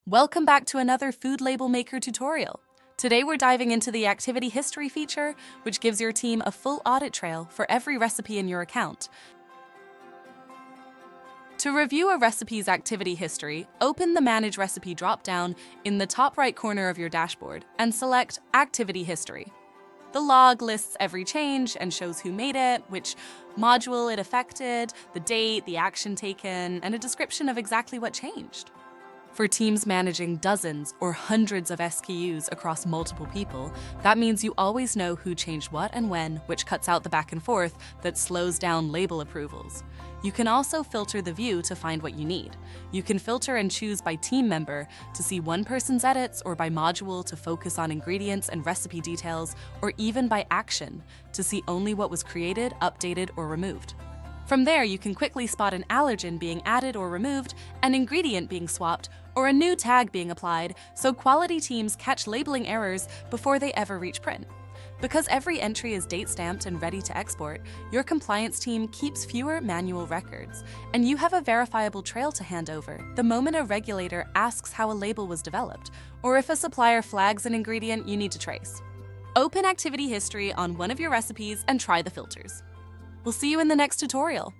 Welcome back to another Food Label Maker tutorial. Today we're diving into the Activity History feature, which gives your team a full audit trail for every recipe in your account. To review a recipe's activity history, open the Manage Recipe dropdown in the top right corner of your dashboard and select Activity History. The log lists every change and shows who made it, which module it affected, the date, the action taken, and a description of exactly what changed. For teams managing dozens or hundreds of SKUs across multiple people, that means you always know who changed what and when, which cuts out the back and forth that slows down label approvals. You can also filter the view to find what you need. You can filter and choose by team member to see one person's edits, or by module to focus on ingredients and recipe details, or even by action to see only what was created, updated, or removed. From there, you can quickly spot an allergen being added or removed, an ingredient being swapped, or a new tag being applied, so quality teams catch labeling errors before they ever reach print. Because every entry is date-stamped and ready to export, your compliance team keeps fewer manual records, and you have a verifiable trail to hand over the moment a regulator asks how a label was developed, or if a supplier flags an ingredient you need to trace. Open activity history on one of your recipes and try the filters. We'll see you in the next tutorial.